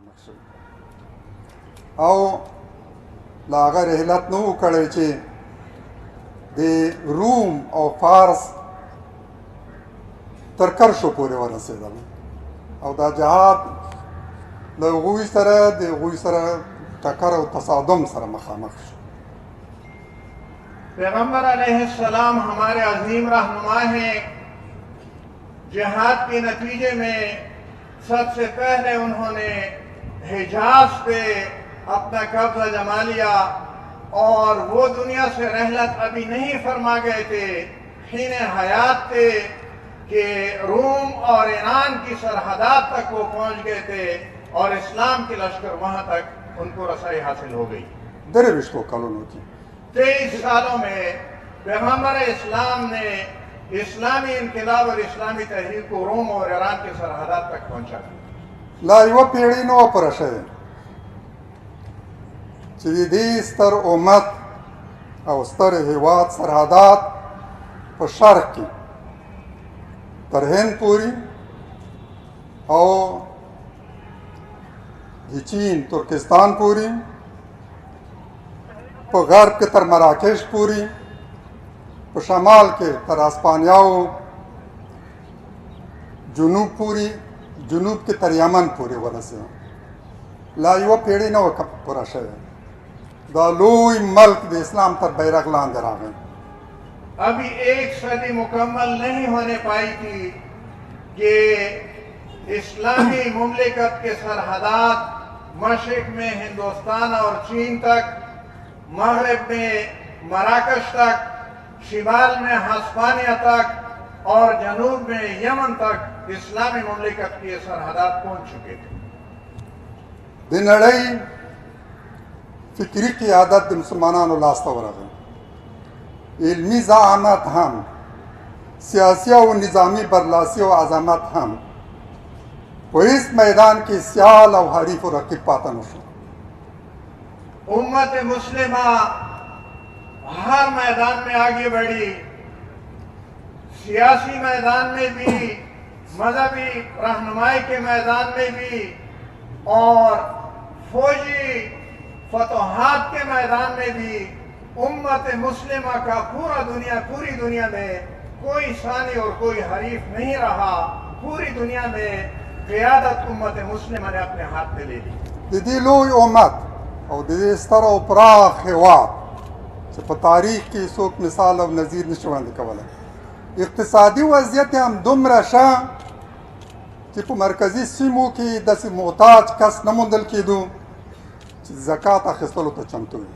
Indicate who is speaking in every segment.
Speaker 1: مخامخ شوي او لا هغه رحلت نه و کړی چې د روم او فارس تر کرشو پورې ورسېدل او دا جهاد د هغوی سره ټکر او تصادم سره مخامخ شو.
Speaker 2: پیغمبر علیہ السلام ہمارے عظیم رہنما ہیں. جہاد کے نتیجے میں سب سے پہلے انہوں نے حجاز پہ اپنا قبضہ جما لیا اور وہ دنیا سے رحلت ابھی نہیں فرما گئے تھے، حین حیات تھے کہ روم اور ایران کی سرحدات تک وہ پہنچ گئے تھے اور اسلام کے لشکر وہاں تک ان کو رسائی حاصل ہو گئی.
Speaker 1: 23 کلونو کې
Speaker 2: 23 سالوں میں پیغمبر اسلام نے اسلامی انقلاب اور اسلامی تحریک کو روم اور ایران کے سرحدات تک پہنچا دیا.
Speaker 1: لا یوه پیړۍ نه وه پوره شوې چې د دې ستر امت او ستر هیواد سرحدات په شرق کې تر هند پورې او د چین ترکستان پورې په غرب کې تر مراکش پورې په شمال کې تر اسپانیاو جنوب کې تر یمن پورې ورسېده. لا یوه پیړۍ نه وه پوره شوې. دا لوی ملک د اسلام تر بیرغ لاندې راغی.
Speaker 2: ابھی 1 صدی مکمل نہیں ہونے پائی تھی کہ اسلامی مملکت کے سرحدات مشرق میں ہندوستان اور چین تک، مغرب میں مراکش تک، شمال میں ہسپانیہ تک اور جنوب میں یمن تک اسلامی مملکت کی سرحدات پہنچ چکے تھے.
Speaker 1: د نړۍ فکری قیادت د مسلمانانو لاسته ورغی. علمی زعامت هم، سیاسی او نظامی برلاسی او عظمت هم په هیڅ میدان کې سیال او حریف و رقیب پاتې نه شو.
Speaker 2: امت مسلمہ ہر میدان میں آگے بڑھی، سیاسی میدان میں بھی، مذہبی رہنمائی کے میدان میں بھی اور فوجی فتوحات کے میدان میں بھی. امت مسلمہ کا پوری دنیا میں کوئی ثانی اور کوئی حریف نہیں رہا. پوری دنیا میں قیادت امت مسلمہ نے اپنے ہاتھ میں لے لی.
Speaker 1: د دې لوی امت او د دې ستر او پراخ هیواد چې په تاریخ کې څوک مثال او نظیر نشي وړاندې کولی، اقتصادي وضعیت یې هم دومره ښه چې په مرکزي سیمو کې داسې محتاج کس نه موندل کېدو چې زکات اخیستلو ته چمتو وي.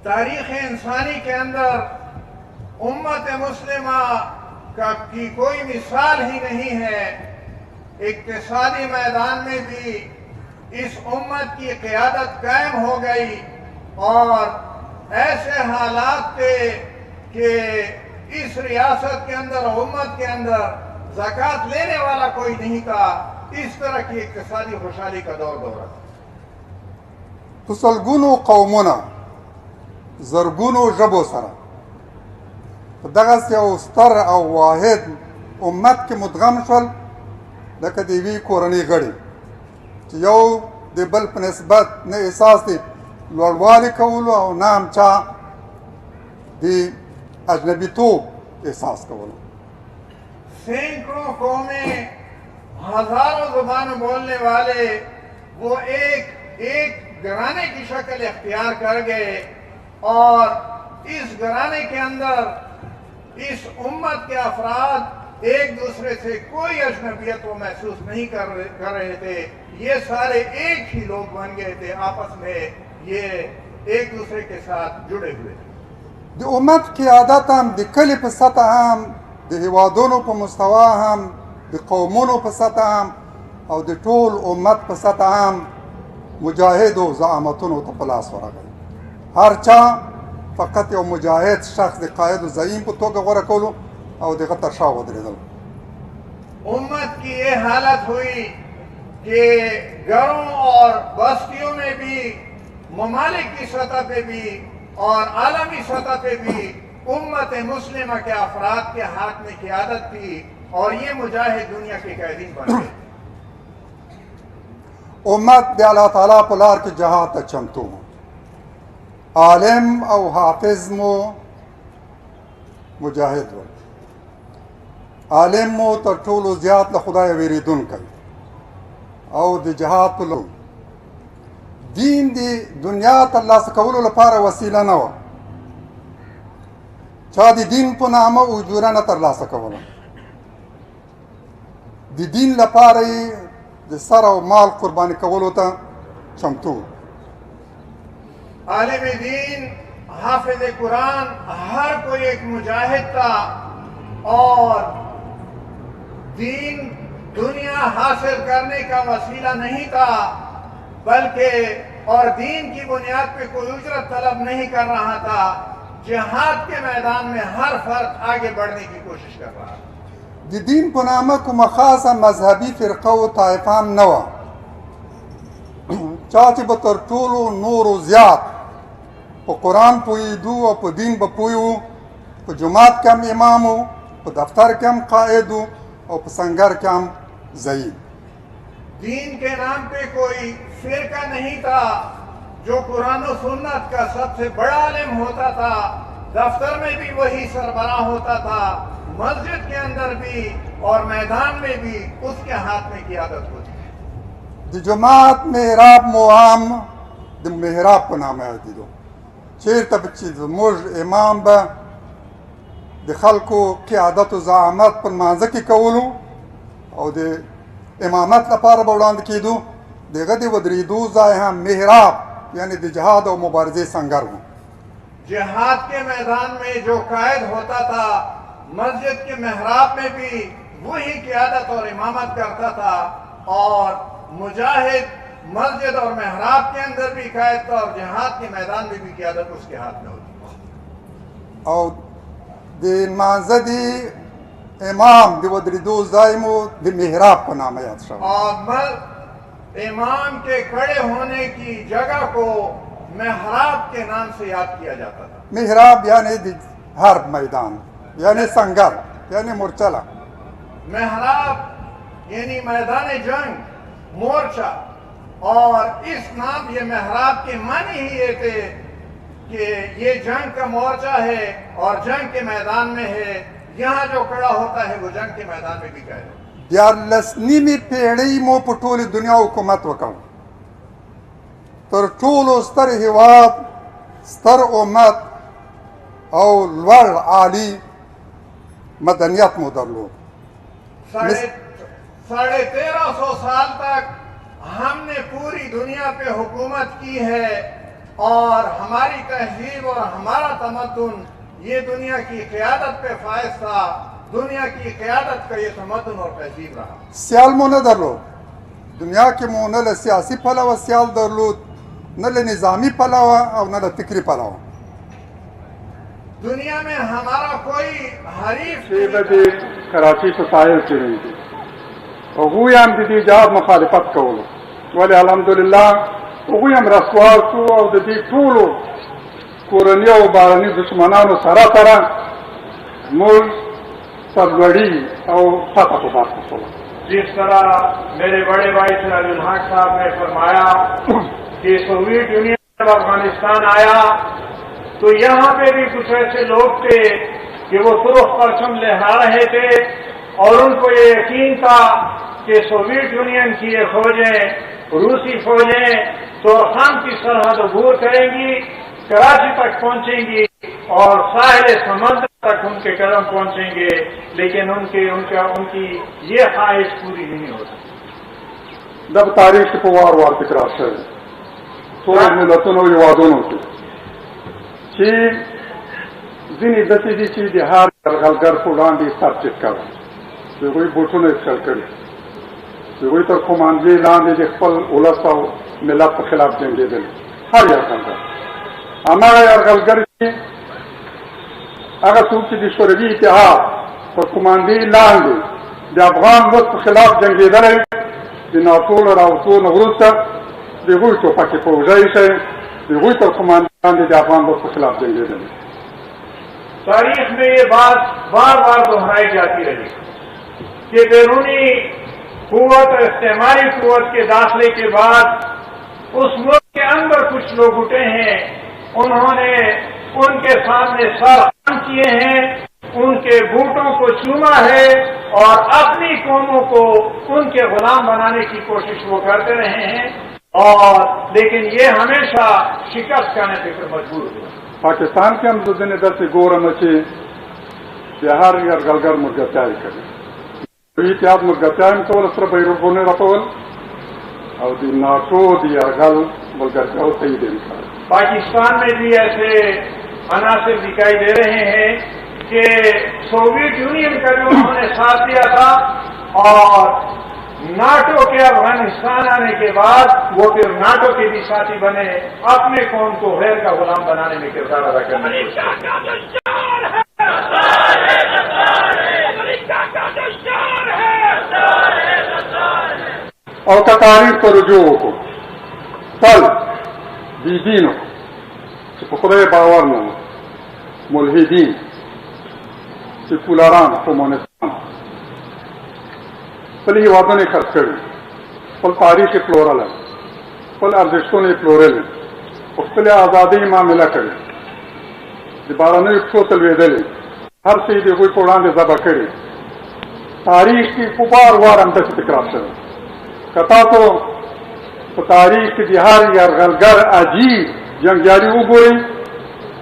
Speaker 2: تاریخ انسانی کے اندر امت مسلمہ کی کوئی مثال ہی نہیں ہے. اقتصادی میدان میں بھی اس امت کی قیادت قائم ہو گئی اور ایسے حالات تھے کہ اس ریاست کے اندر، امت کے اندر زکوٰۃ لینے والا کوئی نہیں تھا. اس طرح کی اقتصادی خوشحالی کا دور تھا.
Speaker 1: په سلګونو قومونه، زرګونو ژبو سره په دغسې یو ستر او واحد امت کې مدغم شول لکه د یوې کورنۍ غړي چې یو د بل په نسبت نه احساس د لوړوالي کولو او نه هم چا د اجنبیتوب احساس کولو.
Speaker 2: سینکڑوں قومیں، ہزاروں زبان بولنے والے وہ ایک گھرانے کی شکل اختیار کر گئے اور اس گھرانے کے اندر اس امت کے افراد ایک دوسرے سے کوئی اجنبیت وہ محسوس نہیں کر رہے تھے. یہ سارے ایک ہی لوگ بن گئے تھے، آپس میں یہ ایک دوسرے کے ساتھ جڑے ہوئے تھے.
Speaker 1: د امت قیادت هم د کلي په سطح هم، د هیوادونو په مستوا هم، د قومونو په سطح هم او د ټول امت په سطح هم مجاهدو زعامتونو ته په لاس ورغی. هر چا فقط یو مجاهد شخص د قائد و زعیم په توګه غوره کولو او دغه تر شا ودرېدل.
Speaker 2: امت کی یہ حالت ہوئی کہ گھروں اور بستیوں میں بھی، ممالک کی سطح پہ بھی اور عالمی سطح پہ بھی امت مسلمہ کے افراد کے ہاتھ میں قیادت تھی اور یہ مجاہد دنیا کے قائدین بن گئے.
Speaker 1: امت د الله تعالی په لار کې جهاد ته چمتو وو. عالم او حافظ مو مجاهد و. عالم مو تر ټولو زیات له خدای ویریدونکی او د جهاد په لور. دین د دنیا ترلاسه کولو لپاره وسیله نه وه. چا د دین په نامه اجوره نه ترلاسه کوله. د دین لپاره یې د سر او مال قرباني کولو ته چمتو و.
Speaker 2: عالم دین، حافظ قرآن، ہر کوئی ایک مجاہد تھا اور دین دنیا حاصل کرنے کا وسیلہ نہیں تھا بلکہ اور دین کی بنیاد پہ کوئی اجرت طلب نہیں کر رہا تھا. جہاد کے میدان میں ہر فرد آگے بڑھنے کی کوشش کر رہا تھا.
Speaker 1: د دین په نامه کومه خاصه مذهبي فرقه او طایفه هم نه وه. چا چې به تر ټولو نورو زیات په قرآن پوهېدو او په دین به پوه و، په جماعت کې هم امام و، په دفتر کې هم قائد و او په سنگر کې هم ضعیف.
Speaker 2: دین کے نام پہ کوئی فرقہ نہیں تھا. جو قرآن و سنت کا سب سے بڑا عالم ہوتا تھا، دفتر میں بھی وہی سربراہ ہوتا تھا، مسجد کے اندر بھی اور میدان میں بھی اس کے ہاتھ میں قیادت ہوتی ہے.
Speaker 1: د جماعت محراب مو هم د محراب په نامه یادېدو. چېرته به چې زموږ امام به د خلکو قیادت و زعامت په لمانځه کې کولو او د امامت لپاره به وړاندې کېدو، د هغه د ودرېدو ځای هم محراب یعنی د جهاد او مبارزې سنگر و.
Speaker 2: جہاد کے میدان میں جو قائد ہوتا تھا، مسجد کے محراب میں بھی وہی قیادت اور امامت کرتا تھا اور مجاہد مسجد اور محراب کے اندر بھی قائد تھا اور جہاد کے میدان میں بھی قیادت اس کے ہاتھ میں ہوتی تھی.
Speaker 1: او د لمانځه د امام د ودرېدو ځای مو د محراب په نامه یاد شوی.
Speaker 2: اور امام کے کھڑے ہونے کی جگہ کو محراب کے نام سے یاد کیا جاتا تھا.
Speaker 1: محراب یعنی د حرب میدان یعنی سنگر یعنی مورچلہ.
Speaker 2: محراب یعنی میدان جنگ، مورچہ. اور اس نام یہ محراب کے معنی ہی یہ تھے کہ یہ جنگ کا مورچہ ہے اور جنگ کے میدان میں ہے. یہاں جو کھڑا ہوتا ہے وہ جنگ کے میدان میں بھی قائد ہے.
Speaker 1: 14 پیړۍ مو په ټولې دنیا حکومت وکړ. تر ټولو ستر هیواد، ستر امت او لوړ عالی مدنیت مو درلود.
Speaker 2: 1350 سال تک ہم نے پوری دنیا پہ حکومت کی ہے اور ہماری تہذیب اور ہمارا تمدن یہ دنیا کی قیادت پہ فائز تھا. دنیا کی قیادت کا یہ تمدن اور تہذیب رہا.
Speaker 1: سیال مو نه درلود. دنیا کې مو نه له سیاسي پلوه سیال درلود، نه له نظامی پلوه او نه له فکري پلوه.
Speaker 2: دنیا میں ہمارا کوئی حریف
Speaker 1: کراچی په ساحل کې رہی دي. هغوی هم د دې جهاد مخالفت کولو، ولې الحمدلله هغوی هم رسوا شو او د دې ټولو کورني او بهرني دشمنانو سره سره موږ سرلوړي او فتح په برخه شوله.
Speaker 2: جس طرح میرے بڑے بھائی سراج الحق صاحب نے فرمایا کہ سوویت یونین جب افغانستان آیا تو یہاں پہ بھی کچھ ایسے لوگ تھے کہ وہ سرخ پرچم لہرا رہے تھے اور ان کو یہ یقین تھا کہ سوویت یونین کی یہ فوجیں، روسی فوجیں تورخان کی سرحد عبور کریں گی، کراچی تک پہنچیں گی اور ساحل سمندر تک ان کے قدم پہنچیں گے، لیکن ان کی یہ خواہش پوری نہیں ہو سکتی.
Speaker 1: دا په تاریخ کې په وار وار تکرار شوی. ټولو ملتونو هېوادونو کې چې ځینې داسې دي چې د هر یرغلګر په وړاندې سر ټیټ کړی، د هغوی بوټونه یې ښکل کړي، د هغوی تر قوماندې لاندې د خپل ولس او ملت په خلاف جنګېدلي. هر یرغلګر هماغه یرغلګر چې هغه څوک چې د شوروي اتحاد پر قوماندې لاندې د افغان ولس په خلاف جنګېدلی، د ناټو له راوتو نه وروسته د هغوی ټوپکې په اوږه ایښی، د هغوی تر قوماندې لاندې د افغان ولس په خلاف جنګېدلی.
Speaker 2: تاریخ میں یہ بات بار بار دہرائی جاتی رہی کہ بیرونی قوت اور استعماری قوت کے داخلے کے بعد اس ملک کے اندر کچھ لوگ اٹھے ہیں، انہوں نے ان کے سامنے سر خم کیے ہیں، ان کے بوٹوں کو چوما ہے اور اپنی قوموں کو ان کے غلام بنانے کی کوشش وہ کرتے رہے ہیں، اور لیکن یہ ہمیشہ شکست کرنے پہ مجبور ہوئے۔
Speaker 1: پاکستان کې هم ځینې داسې ګورم چې بهر یرغلګر ملګرتیاوې کوي. دوی اتحاد ملګرتیاوې هم کول، سره بیرغونه رپول او د ناټو د یرغل ملګرتیاو ته یې دین کړل.
Speaker 2: پاکستان میں بھی ایسے عناصر دکھائی دے رہے ہیں کہ سوویت یونین کا جو انہوں نے ساتھ دیا تھا اور ناٹو کے افغانستان آنے کے بعد وہ پھر ناٹو کے بھی ساتھی بنے، اپنے قوم کو غیر کا غلام بنانے میں کردار ادا کرنے کی کوشش کی۔
Speaker 1: او که تاریخ ته رجوع وکړو، تل بېدینو چې په خدای باور نه وو، ملحدین، سیکولران، کمونستان خپل هېوادونه یې خرڅ کړي، خپل تاریخ یې پلورلی، خپل ارزښتونه یې پلورلي، په خپلې ازادۍ یې معامله کړې، د بهرنیو پښو ته لوېدلې، هر څه یې د هغوی په وړاندې ذبح کړي. تاریخ کې په بار وار همداسې تکرار شوی. که تاسو په تاریخ کې د هر یرغلګر عجیب جنګیالي وګورئ،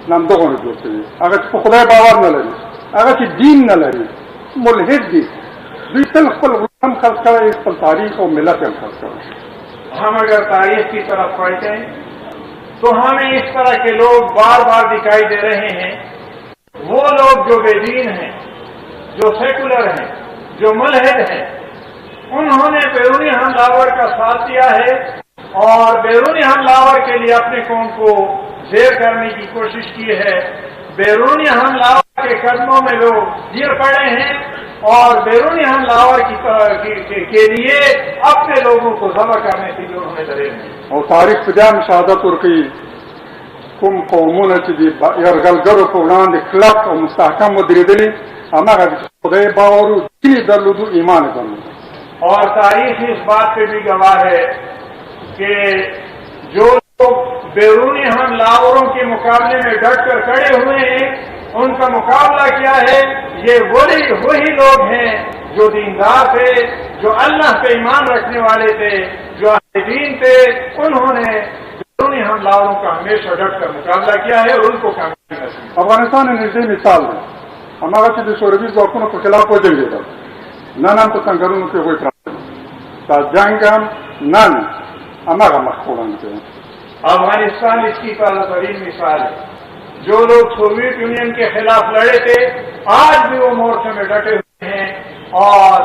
Speaker 1: همدغونه جوړ شوي، هغه چې په خدای باور نه لري، هغه چې دین نه لري، ملحد دي. دوی تل خپل غلام خرڅ کړی، خپل تاریخ او ملت هم خرڅ کړی.
Speaker 2: ہم اگر تاریخ کی طرف پڑھتے ہیں تو ہمیں اس طرح کے لوگ بار بار دکھائی دے رہے ہیں. وہ لوگ جو بے دین ہیں، جو سیکولر ہیں، جو ملحد ہیں، انہوں نے بیرونی حملہ آور کا ساتھ دیا ہے اور بیرونی حملہ آور کے لیے اپنے قوم کو زیر کرنے کی کوشش کی ہے. بیرونی حملہ آور کے قدموں میں لوگ گر پڑے ہیں اور بیرونی حملہ آور کے لیے اپنے لوگوں کو ذبح کرنے کے لیے انہوں نے ڈرے ہیں.
Speaker 1: او تاریخ په دې شهادت ورکوي کوم قومونه چې د یرغلګرو په وړاندې کلک او مستحکم ودرېدلي، هماغه خدای باور و دین درلودو، ایمان درلودو.
Speaker 2: اور تاریخ اس بات پہ بھی گواہ ہے کہ جو لوگ بیرونی حملہ آوروں کے مقابلے میں ڈٹ کر کھڑے ہوئے ہیں، ان کا مقابلہ کیا ہے؟ یہ وہی لوگ ہیں جو دیندار تھے، جو اللہ پہ ایمان رکھنے والے تھے، جو اہل دین تھے. انہوں نے بیرونی حملہ آوروں کا ہمیشہ ڈٹ کر مقابلہ کیا ہے اور ان کو کامیابی نصیب.
Speaker 1: افغانستان یې نږدې مثال دی، هماغه چې د شوروي ځواکونو په خلاف وجنګېدل، نن هم په سنګرونو کې هغوی پراته دي. دا جنګ هم نن هماغه مخ په وړاندې کوي.
Speaker 2: افغانستان اس کی اعلیٰ ترین مثال ہے. جو لوگ سوویت یونین کے خلاف لڑے تھے، آج بھی وہ مورچے میں ڈٹے ہوئے ہیں اور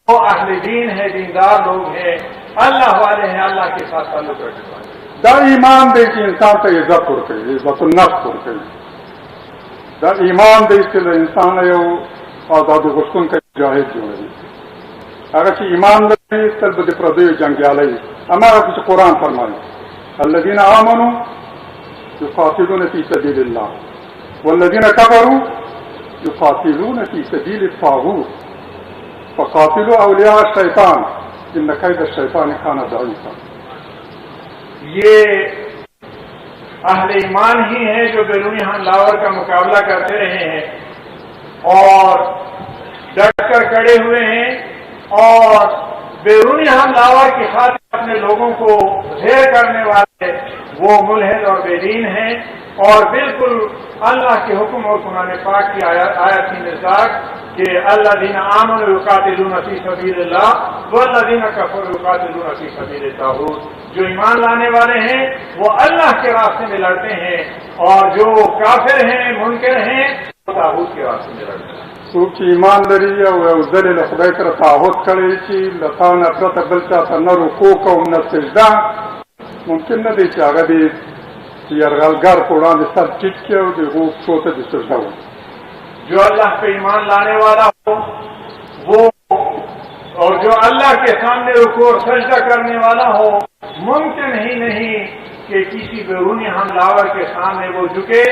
Speaker 2: وہ اہل دین ہے، دیندار لوگ ہیں، اللہ والے ہیں، اللہ کے ساتھ تعلق رکھنے والے.
Speaker 1: دا ایمان دی چې انسان ته عزت ورکوي، عزت النفس ورکوي. دا ایمان دی چې له انسانه یو ازادي غوښتونکی مجاهد جوړوي. هغه چې ایمان لري تل به د پردیو جنګیالی وي. هماغه چې قرآن فرمایي الذین آمنوا یقاتلون فی سبیل الله والذین کفروا یقاتلون فی سبیل الطاغوت فقاتلوا اولیاء الشیطان ان کید الشیطان کان ضعیفا.
Speaker 2: یہ اہل ایمان ہی ہیں جو بیرونی حملہ آور کا مقابلہ کرتے رہے ہیں اور ڈٹ کر کھڑے ہوئے ہیں اور بیرونی حملہ آور کی خاطر اپنے لوگوں کو زیر کرنے والے وہ ملحد اور بے دین ہیں اور بالکل اللہ کے حکم اور قرآن پاک کی آیت کی مزاج کہ الذین آمنوا یقاتلون فی سبیل اللہ والذین کفروا یقاتلون فی سبیل الطاغوت. جو ایمان لانے والے ہیں وہ اللہ کے راستے میں لڑتے ہیں اور جو کافر ہیں، منکر ہیں، وہ طاغوت کے راستے میں لڑتے ہیں.
Speaker 1: څوک چې ایمان لري او یو ځل له خدای سره تعهد کړی چې له تا نه پرته بل چا ته نه رکوع کوم نه سجده، ممکن نه دی چې هغه د یرغلګر په وړاندې سر ټیټ کړي او د هغو پښو ته د سجده وکړي.
Speaker 2: جو اللہ پہ ایمان لانے والا ہو وہ اور جو اللہ کے سامنے رکوع اور سجدہ کرنے والا ہو، ممکن ہی نہیں کہ کسی بیرونی حملہ آور کے سامنے وہ جھکے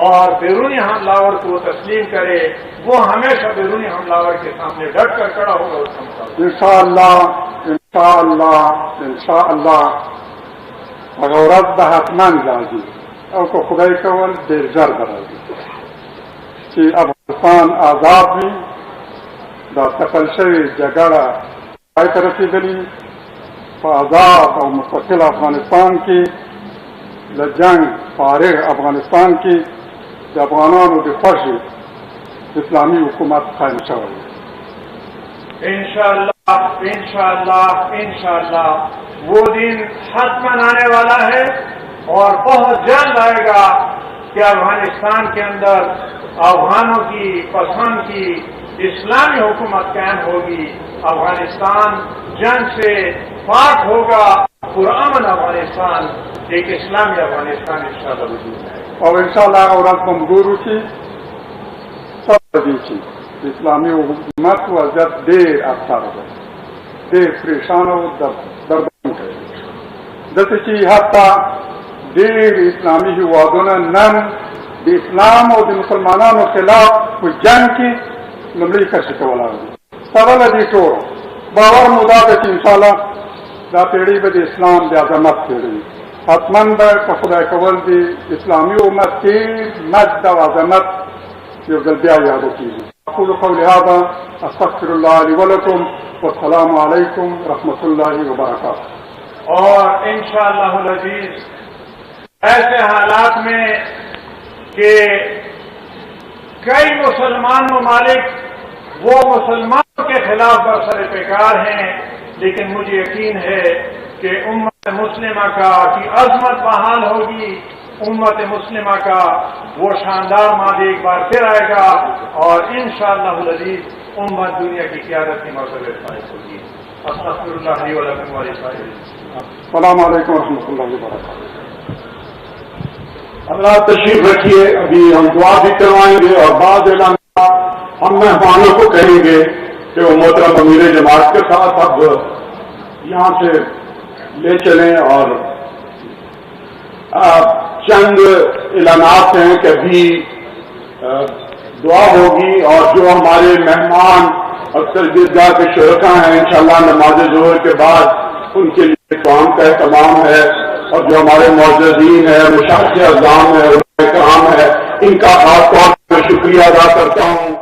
Speaker 2: اور بیرونی حملہ آور کو وہ تسلیم کرے. وہ ہمیشہ بیرونی حملہ آور کے سامنے ڈٹ کر کھڑا ہوگا. اس کا مقابلہ
Speaker 1: انشاءاللہ انشاءالله هغه ورځ به حتما راځي او که خدای کول ډېر ژر به راځي چې افغانستان آزاد وي، دا تپل شوې جګړه پای ته رسېدلي، په آزاد او مستقل افغانستان کې له جنګ فارغ افغانستان کې د افغانانو د خوښې اسلامي حکومت قائم شوی.
Speaker 2: انشاءاللہ وہ دن حتماً آنے والا ہے اور بہت جلد آئے گا کہ افغانستان کے اندر افغانوں کی پسند کی اسلامی حکومت قائم ہوگی، افغانستان جنگ سے پاک ہوگا، پرامن افغانستان، ایک اسلامی افغانستان انشاءاللہ وجود ہے.
Speaker 1: اور انشاءاللہ ورځ به مګور وشي صبر دي چې اسلامي حکومت وضعیت ډېر اثر دی، ډېر پریشان او دردونکی دی، داسې چې حتی ډېر اسلامي هېوادونه نن د اسلام او د مسلمانانو خلاف په جنګ کې لومړۍ کرښې ته ولاړ دي. سره له دې ټولو باور مو دا ده چې انشاءالله دا پیړۍ به د اسلام د عظمت پیړۍ وي. حتما به که خدای کول د اسلامي امت تېر مجد او عظمت یو ځل بیا یادو کېږي. اقول قولي هذا استغفر الله لي ولكم والسلام علیکم رحمۃ اللہ وبرکاتہ.
Speaker 2: اور انشاءاللہ العزیز ایسے حالات میں کہ کئی مسلمان ممالک وہ مسلمانوں کے خلاف برسر پیکار ہیں، لیکن مجھے یقین ہے کہ امت مسلمہ کی عظمت بحال ہوگی، امت مسلمہ کا وہ شاندار ماضی ایک بار پھر آئے گا اور انشاءاللہ العزیز امت دنیا کی قیادت کی مرتبہ فائز ہوگی. استغفر اللہ لی ولکم ولسائر.
Speaker 1: السلام علیکم ورحمۃ اللہ وبرکاتہ.
Speaker 3: اللہ تشریف رکھیے، ابھی ہم دعا بھی کروائیں گے اور بعد اعلان ہم مہمانوں کو کہیں گے کہ وہ محترم امیر جماعت کے ساتھ اب یہاں سے لے چلیں. اور چند اعلانات ہیں کہ ابھی دعا ہوگی اور جو ہمارے مہمان اکثر عیدگاہ کے شرکا ہیں انشاءاللہ نماز ظہر کے بعد ان کے لیے قیام کا اہتمام ہے، اور جو ہمارے معززین ہیں، مشاہد اعظام ہیں، علماء کرام ہیں، ان کا خاص طور پر شکریہ ادا کرتا ہوں.